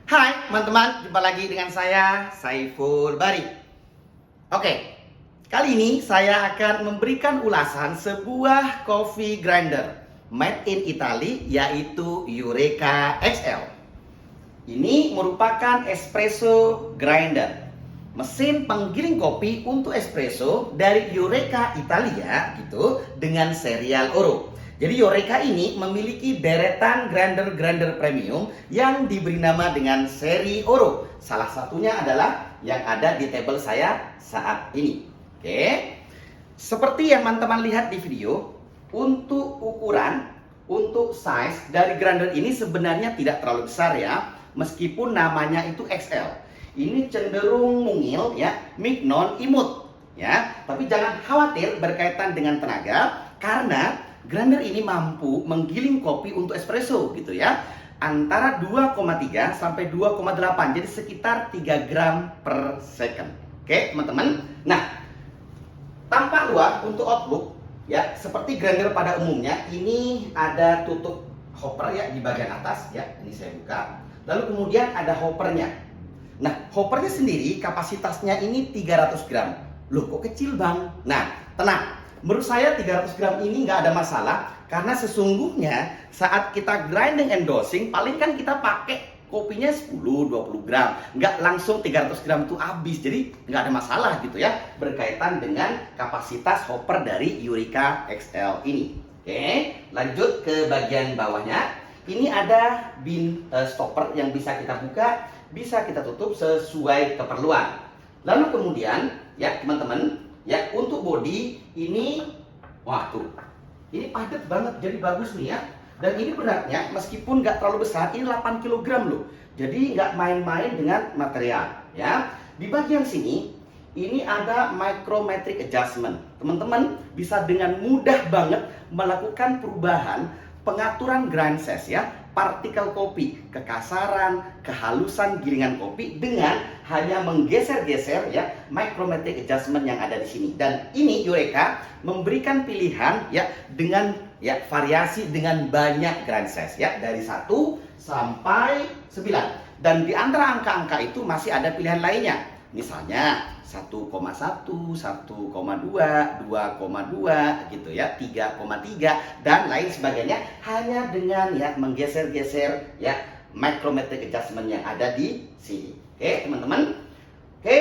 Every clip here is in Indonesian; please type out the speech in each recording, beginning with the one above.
Hai teman-teman, jumpa lagi dengan saya, Saiful Bari. Oke, kali ini saya akan memberikan ulasan sebuah coffee grinder made in Italy, yaitu Eureka XL. Ini merupakan espresso grinder, mesin penggiling kopi untuk espresso dari Eureka Italia gitu, dengan serial Oro. Jadi Eureka ini memiliki deretan grinder-grinder premium yang diberi nama dengan seri Oro. Salah satunya adalah yang ada di table saya saat ini. Oke. Seperti yang teman-teman lihat di video, untuk ukuran, untuk size dari grinder ini sebenarnya tidak terlalu besar ya, meskipun namanya itu XL. Ini cenderung mungil ya, mignon imut ya. Tapi jangan khawatir berkaitan dengan tenaga, karena grinder ini mampu menggiling kopi untuk espresso gitu ya, antara 2,3 sampai 2,8, jadi sekitar 3 gram per second. Oke teman-teman. Nah, tampak luar untuk outlook ya, seperti grinder pada umumnya. Ini ada tutup hopper ya di bagian atas ya, ini saya buka. Lalu kemudian ada hoppernya. Nah, hoppernya sendiri kapasitasnya ini 300 gram. Loh, kok kecil bang? Nah, tenang. Menurut saya 300 gram ini nggak ada masalah, karena sesungguhnya saat kita grinding and dosing, paling kan kita pakai kopinya 10-20 gram, nggak langsung 300 gram itu habis. Jadi nggak ada masalah gitu ya, berkaitan dengan kapasitas hopper dari Eureka XL ini. Oke, lanjut ke bagian bawahnya. Ini ada bin stopper yang bisa kita buka, bisa kita tutup sesuai keperluan. Lalu kemudian ya teman-teman, ya untuk body ini, wah tuh, ini padat banget, jadi bagus nih ya. Dan ini beratnya meskipun nggak terlalu besar, ini 8 kg loh. Jadi nggak main-main dengan material ya. Di bagian sini ini ada micrometric adjustment. Teman-teman bisa dengan mudah banget melakukan perubahan pengaturan grind size ya, partikel kopi, kekasaran, kehalusan gilingan kopi dengan hanya menggeser-geser ya micrometric adjustment yang ada di sini. Dan ini Eureka memberikan pilihan ya dengan ya variasi dengan banyak grind size ya, dari 1 sampai 9. Dan di antara angka-angka itu masih ada pilihan lainnya. Misalnya 1,1, 1,2, 2,2 gitu ya, 3,3 dan lain sebagainya, hanya dengan ya menggeser-geser ya micrometric adjustment yang ada di sini. Oke teman-teman. Oke,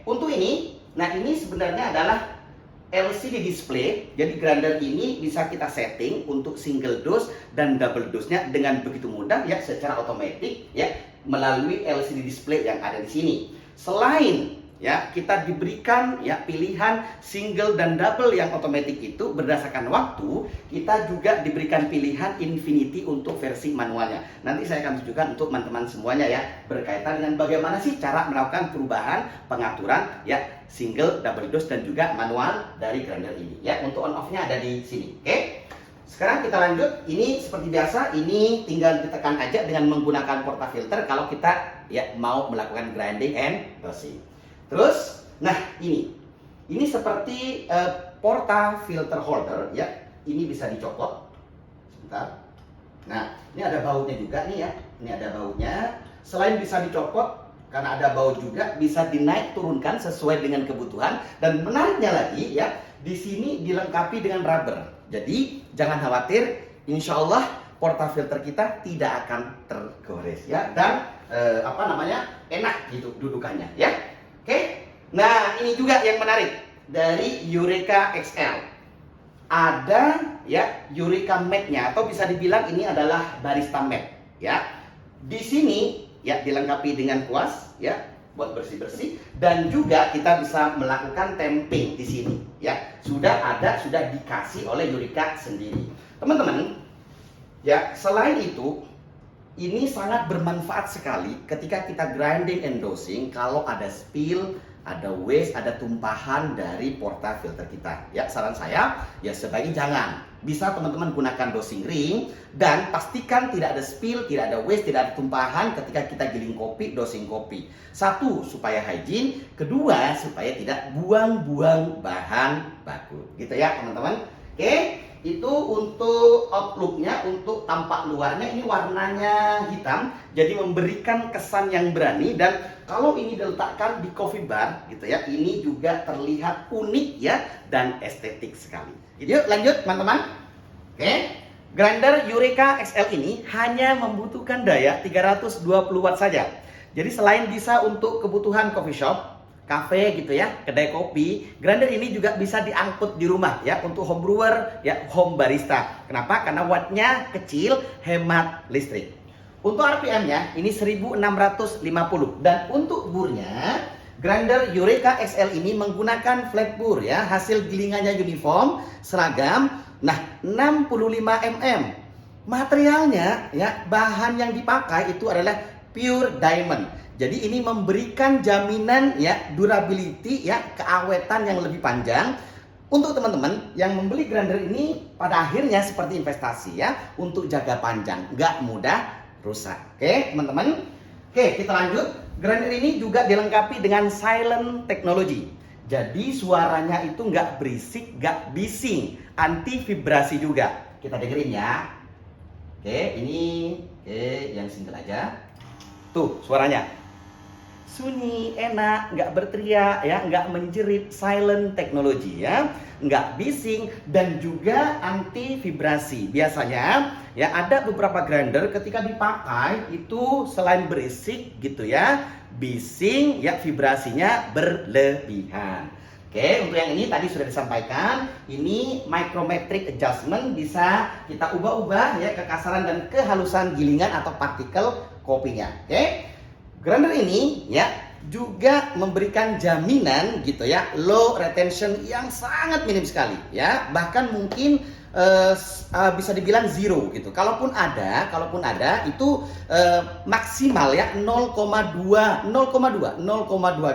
untuk ini, nah ini sebenarnya adalah LCD display. Jadi grinder ini bisa kita setting untuk single dose dan double dose-nya dengan begitu mudah ya, secara otomatis ya, melalui LCD display yang ada di sini. Selain ya kita diberikan ya pilihan single dan double yang otomatis itu berdasarkan waktu, kita juga diberikan pilihan infinity untuk versi manualnya. Nanti saya akan tunjukkan untuk teman-teman semuanya ya, berkaitan dengan bagaimana sih cara melakukan perubahan pengaturan ya single, double dose dan juga manual dari grinder ini ya. Untuk on off-nya ada di sini. Oke. Sekarang kita lanjut. Ini seperti biasa, ini tinggal ditekan aja dengan menggunakan portafilter kalau kita ya mau melakukan grinding and dosing. Terus, nah ini seperti portafilter holder ya. Ini bisa dicopot. Sebentar. Nah, ini ada bautnya juga nih ya. Ini ada bautnya. Selain bisa dicopot, karena ada baut juga, bisa dinaik turunkan sesuai dengan kebutuhan. Dan menariknya lagi ya, di sini dilengkapi dengan rubber. Jadi jangan khawatir, insya Allah portafilter kita tidak akan tergores ya, dan enak gitu dudukannya ya. Oke. Nah ini juga yang menarik dari Eureka XL. Ada ya Eureka Mat-nya, atau bisa dibilang ini adalah barista mat ya. Di sini ya dilengkapi dengan kuas ya buat bersih-bersih, dan juga kita bisa melakukan tamping di sini ya. Sudah dikasih oleh Eureka sendiri. Teman-teman, ya selain itu ini sangat bermanfaat sekali ketika kita grinding and dosing. Kalau ada spill, ada waste, ada tumpahan dari portafilter kita ya, saran saya ya sebaiknya jangan. Bisa teman-teman gunakan dosing ring, dan pastikan tidak ada spill, tidak ada waste, tidak ada tumpahan ketika kita giling kopi, dosing kopi. Satu, supaya hygiene. Kedua, supaya tidak buang-buang bahan baku gitu ya teman-teman. Oke. itu untuk outlooknya, untuk tampak luarnya ini warnanya hitam, jadi memberikan kesan yang berani. Dan kalau ini diletakkan di coffee bar gitu ya, ini juga terlihat unik ya dan estetik sekali. Yuk lanjut teman-teman. Oke, grinder Eureka XL ini hanya membutuhkan daya 320 watt saja. Jadi selain bisa untuk kebutuhan coffee shop, cafe gitu ya, kedai kopi, grinder ini juga bisa diangkut di rumah ya untuk home brewer ya, home barista. Kenapa? Karena wattnya kecil, hemat listrik. Untuk RPM-nya ini 1650 dan untuk burnya grinder Eureka XL ini menggunakan flat bur ya, hasil gilingannya uniform, seragam. Nah, 65 mm. Materialnya ya, bahan yang dipakai itu adalah pure diamond. Jadi ini memberikan jaminan ya, durability ya, keawetan yang lebih panjang. Untuk teman-teman yang membeli grinder ini pada akhirnya seperti investasi ya, untuk jaga panjang, nggak mudah rusak. Oke teman-teman. Oke, kita lanjut. Grinder ini juga dilengkapi dengan silent technology. Jadi suaranya itu nggak berisik, nggak bising, anti vibrasi juga. Kita dengerin ya. Oke, ini yang single aja. Tuh suaranya. Sunyi, enak, nggak berteriak ya, nggak menjerit, silent technology ya, nggak bising dan juga anti vibrasi. Biasanya ya ada beberapa grinder ketika dipakai itu selain berisik gitu ya, bising ya, vibrasinya berlebihan. Oke, untuk yang ini tadi sudah disampaikan, ini micrometric adjustment, bisa kita ubah-ubah ya kekasaran dan kehalusan gilingan atau partikel kopinya. Oke. Grinder ini ya juga memberikan jaminan gitu ya, low retention yang sangat minim sekali ya, bahkan mungkin bisa dibilang zero gitu. Kalaupun ada itu maksimal ya 0,2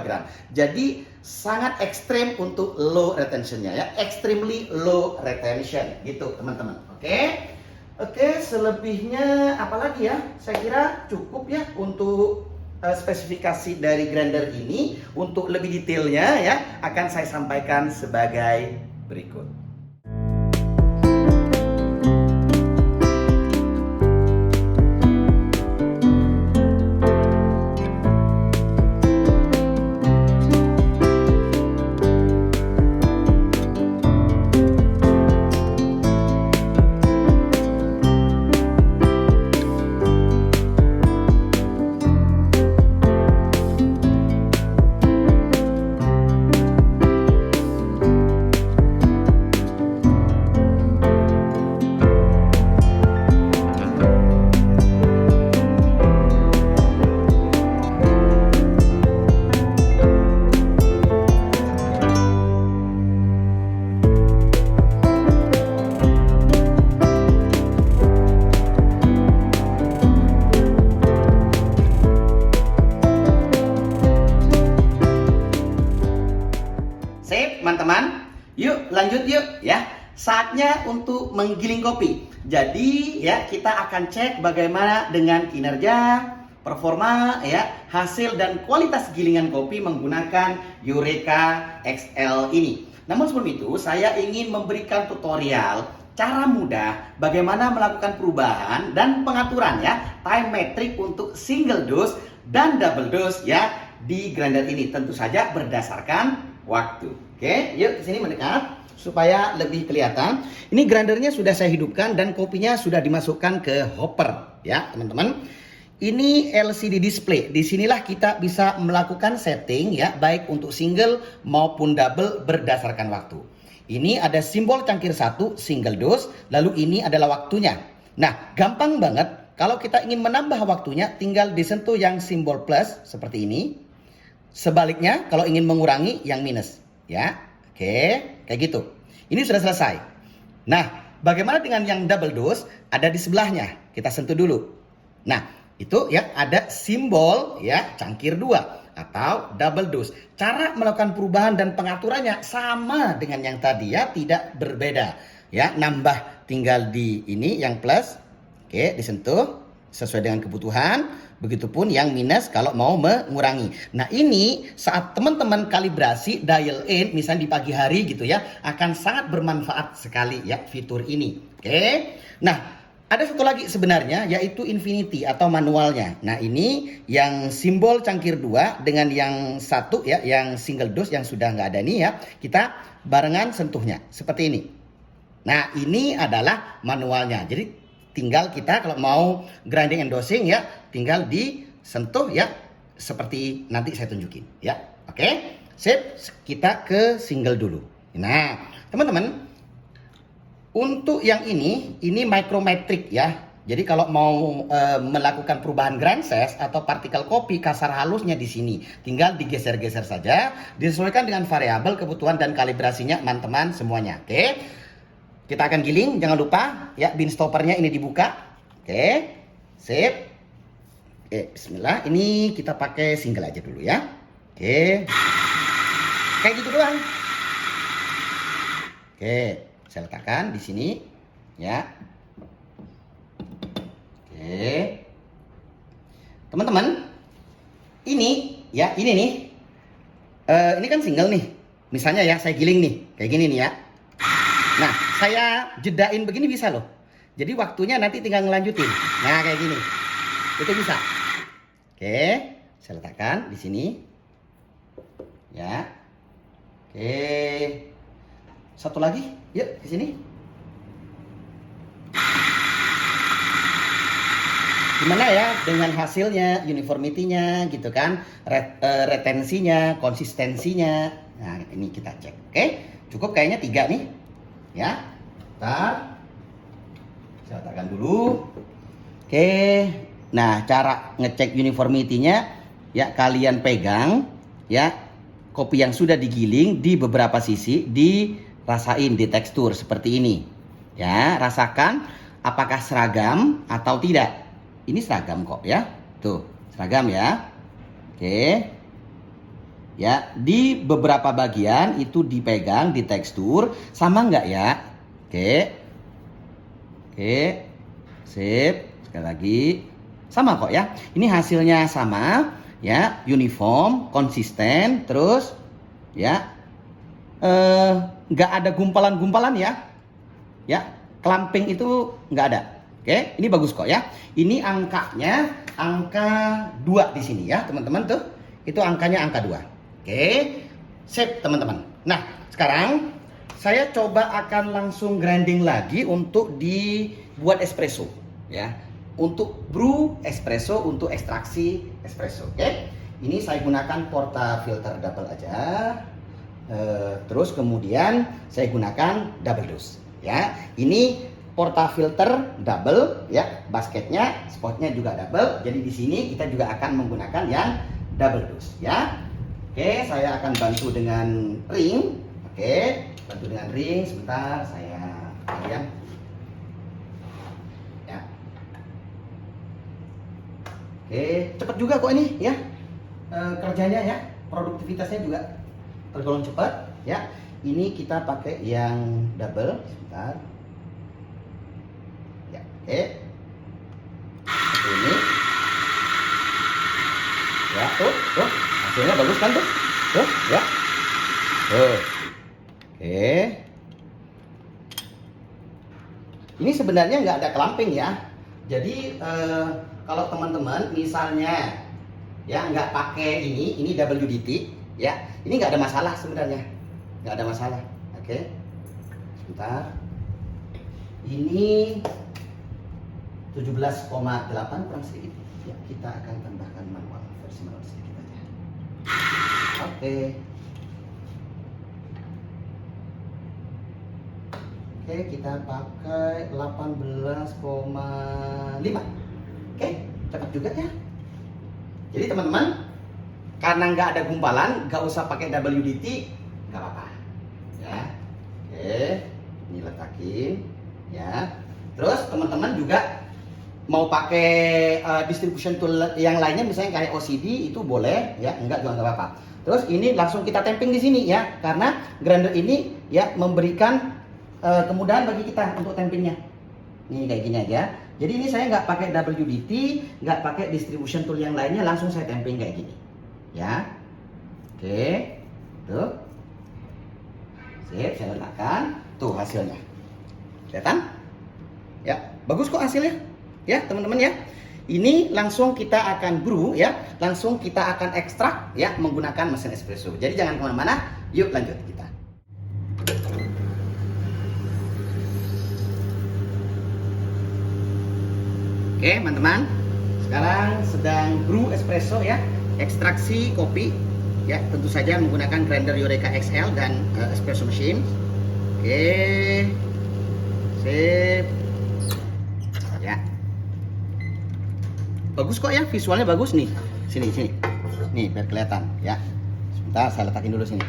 gram. Jadi sangat ekstrem untuk low retentionnya ya, extremely low retention gitu teman-teman. Oke, selebihnya apalagi ya? Saya kira cukup ya untuk spesifikasi dari grinder ini. Untuk lebih detailnya ya akan saya sampaikan sebagai berikut. Teman-teman, yuk lanjut yuk ya. Saatnya untuk menggiling kopi. Jadi ya kita akan cek bagaimana dengan kinerja, performa ya, hasil dan kualitas gilingan kopi menggunakan Eureka XL ini. Namun sebelum itu saya ingin memberikan tutorial cara mudah bagaimana melakukan perubahan dan pengaturan ya, time metric untuk single dose dan double dose ya di grinder ini, tentu saja berdasarkan waktu. Oke, yuk kesini mendekat supaya lebih kelihatan. Ini grindernya sudah saya hidupkan dan kopinya sudah dimasukkan ke hopper ya teman-teman. Ini LCD display. Disinilah kita bisa melakukan setting ya, baik untuk single maupun double berdasarkan waktu. Ini ada simbol cangkir 1 single dose, lalu ini adalah waktunya. Nah, gampang banget. Kalau kita ingin menambah waktunya, tinggal disentuh yang simbol plus seperti ini. Sebaliknya, kalau ingin mengurangi yang minus. Ya, oke, kayak gitu. Ini sudah selesai. Nah, bagaimana dengan yang double dose? Ada di sebelahnya. Kita sentuh dulu. Nah, itu ya ada simbol ya cangkir 2 atau double dose. Cara melakukan perubahan dan pengaturannya sama dengan yang tadi ya, tidak berbeda. Ya, nambah tinggal di ini yang plus. Oke, disentuh. sesuai dengan kebutuhan, begitupun yang minus kalau mau mengurangi. Nah, ini saat teman-teman kalibrasi dial in misalnya di pagi hari gitu ya, akan sangat bermanfaat sekali ya fitur ini. Oke. Nah, ada satu lagi sebenarnya yaitu infinity atau manualnya. Nah, ini yang simbol cangkir 2 dengan yang satu ya, yang single dose yang sudah nggak ada nih ya. Kita barengan sentuhnya seperti ini. Nah, ini adalah manualnya. Jadi tinggal kita kalau mau grinding and dosing ya, tinggal disentuh ya seperti nanti saya tunjukin ya. Oke. Sip, kita ke single dulu. Nah, teman-teman, untuk yang ini micrometric ya. Jadi kalau mau melakukan perubahan grind size atau partikel kopi kasar halusnya di sini, tinggal digeser-geser saja, disesuaikan dengan variabel kebutuhan dan kalibrasinya teman-teman semuanya. Oke. Kita akan giling, jangan lupa ya bin stoppernya ini dibuka. Oke. Sip. Oke, bismillah. Ini kita pakai single aja dulu ya. Oke. Kayak gitu doang. Oke. Saya letakkan di sini ya. Oke. Teman-teman, ini ya, ini nih. Ini kan single nih. Misalnya ya, saya giling nih, kayak gini nih ya. Nah, saya jedain begini bisa loh. Jadi waktunya nanti tinggal ngelanjutin. Nah, kayak gini. Itu bisa. Oke, saya letakkan di sini. Ya. Oke. Satu lagi, yuk ke sini. Gimana ya dengan hasilnya, uniformity-nya gitu kan, retensinya, konsistensinya. Nah, ini kita cek. Oke, cukup kayaknya 3 nih. Ya. Bentar. Saya letakkan dulu. Oke. Nah, cara ngecek uniformity-nya ya kalian pegang ya kopi yang sudah digiling di beberapa sisi, dirasain di tekstur seperti ini. Ya, rasakan apakah seragam atau tidak. Ini seragam kok ya. Tuh, seragam ya. Oke. Ya, di beberapa bagian itu dipegang di tekstur sama enggak ya? Oke. Oke. Sip. Sekali lagi. Sama kok ya. Ini hasilnya sama ya, uniform, konsisten, terus ya nggak ada gumpalan-gumpalan ya. Ya, clumping itu nggak ada. Oke, ini bagus kok ya. Ini angkanya angka 2 di sini ya, teman-teman tuh. Itu angkanya angka 2. Oke. Sip, teman-teman. Nah, sekarang saya coba akan langsung grinding lagi untuk dibuat espresso ya. Untuk brew espresso, untuk ekstraksi espresso. Oke. Ini saya gunakan portafilter double aja. Terus kemudian saya gunakan double dose ya. Ini portafilter double ya, basketnya, spotnya juga double. Jadi di sini kita juga akan menggunakan yang double dose ya. Oke, saya akan bantu dengan ring. Oke, bantu dengan ring. Sebentar, saya ya. Ya. Oke, cepat juga kok ini ya. Kerjanya ya, produktivitasnya juga tergolong cepat ya. Ini kita pakai yang double. Sebentar. Ya, oke. Seperti ini. Ya, tuh. Hasilnya bagus kan tuh? Tuh, ya. Tuh. Oke. Ini sebenarnya nggak ada clumping ya. Jadi kalau teman-teman misalnya ya nggak pakai ini WDT ya, ini nggak ada masalah sebenarnya, nggak ada masalah. Oke. Sebentar. Ini 17,8 kurang sedikit. Ya, kita akan tambahkan manual, versi manual sedikit aja. Oke. Oke, kita pakai 18,5. Oke, cepat juga ya. Jadi teman-teman, karena nggak ada gumpalan, nggak usah pakai WDT, nggak apa-apa. Ya. Oke, ini letakin. Ya. Terus teman-teman juga mau pakai distribution tool yang lainnya, misalnya kayak OCD itu boleh ya, enggak juga nggak apa-apa. Terus ini langsung kita tamping di sini ya, karena grinder ini ya memberikan kemudahan bagi kita untuk tampingnya. Ini kayak gini aja. Jadi ini saya nggak pakai WDT, nggak pakai distribution tool yang lainnya, langsung saya temping kayak gini. Ya. Oke. Tuh. Sip, saya letakkan. Tuh hasilnya. Kelihatan? Ya, bagus kok hasilnya. Ya, teman-teman ya. Ini langsung kita akan brew ya, langsung kita akan ekstrak ya menggunakan mesin espresso. Jadi jangan kemana-mana, yuk lanjut kita. Oke teman-teman, sekarang sedang brew espresso ya, ekstraksi kopi ya, tentu saja menggunakan grinder Eureka XL dan espresso machine. Oke, sip. Ya. Bagus kok ya, visualnya bagus nih. Sini. Nih, biar kelihatan ya. Sebentar, saya letakin dulu sini.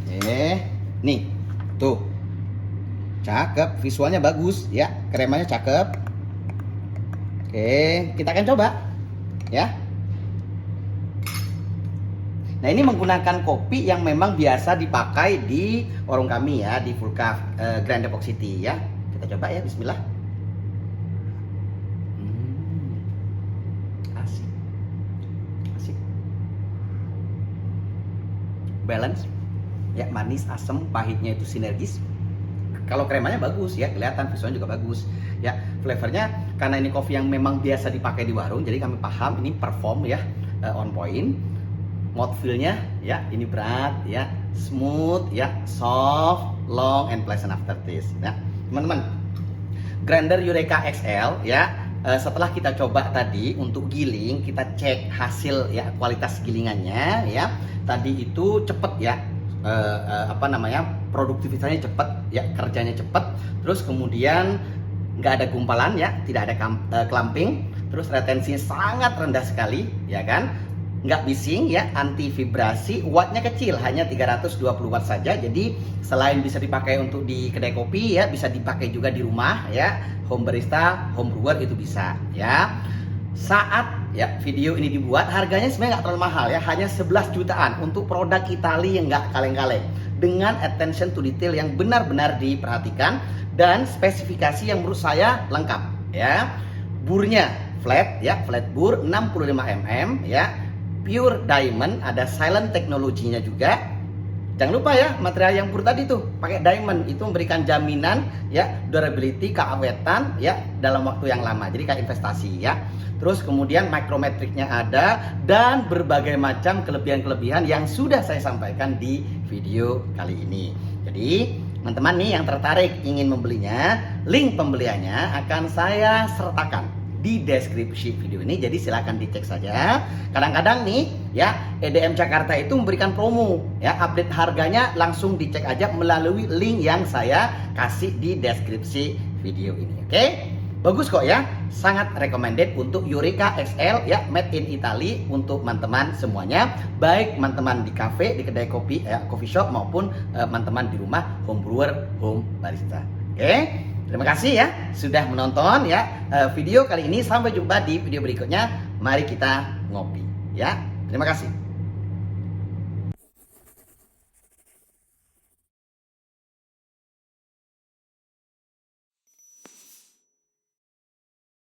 Oke. Nih. Tuh. Cakep, visualnya bagus ya. Kremanya cakep. Oke, kita akan coba ya. Nah, ini menggunakan kopi yang memang biasa dipakai di warung kami ya, di Vulca Grand Depok City ya. Kita coba ya, bismillah. Balance ya, manis, asam, pahitnya itu sinergis. Kalau kremanya bagus ya, kelihatan visualnya juga bagus ya. Flavornya karena ini kopi yang memang biasa dipakai di warung, jadi kami paham ini perform ya, on point. Mouthfeel-nya ya, ini berat ya, smooth ya, soft, long and pleasant aftertaste ya. Teman-teman, grinder Eureka XL ya, setelah kita coba tadi untuk giling, kita cek hasil ya, kualitas gilingannya ya. Tadi itu cepet ya, produktivitasnya cepet ya, kerjanya cepet. Terus kemudian nggak ada gumpalan ya, tidak ada clumping. Terus retensinya sangat rendah sekali ya kan, nggak bising ya, anti vibrasi. Wattnya kecil, hanya 320 watt saja. Jadi selain bisa dipakai untuk di kedai kopi ya, bisa dipakai juga di rumah ya, home barista, home brewer itu bisa ya. Saat ya video ini dibuat, harganya sebenarnya nggak terlalu mahal ya, hanya 11 jutaan untuk produk Itali yang nggak kaleng-kaleng, dengan attention to detail yang benar-benar diperhatikan dan spesifikasi yang menurut saya lengkap ya. Burnya flat ya, flat bur 65 mm ya, pure diamond, ada silent teknologinya juga. Jangan lupa ya, material yang pur tadi tuh pakai diamond, itu memberikan jaminan ya, durability, keawetan ya dalam waktu yang lama. Jadi kayak investasi ya. Terus kemudian micrometricnya ada dan berbagai macam kelebihan-kelebihan yang sudah saya sampaikan di video kali ini. Jadi teman-teman nih yang tertarik ingin membelinya, link pembeliannya akan saya sertakan di deskripsi video ini, jadi silahkan dicek saja. Kadang-kadang nih ya, EDM Jakarta itu memberikan promo ya, update harganya langsung dicek aja melalui link yang saya kasih di deskripsi video ini. Oke, bagus kok ya, sangat recommended untuk Eureka XL ya, made in Italy untuk teman-teman semuanya, baik teman-teman di cafe, di kedai kopi ya, coffee shop, maupun teman-teman di rumah, home brewer, home barista. Oke, terima kasih ya sudah menonton ya video kali ini. Sampai jumpa di video berikutnya. Mari kita ngopi ya. Terima kasih.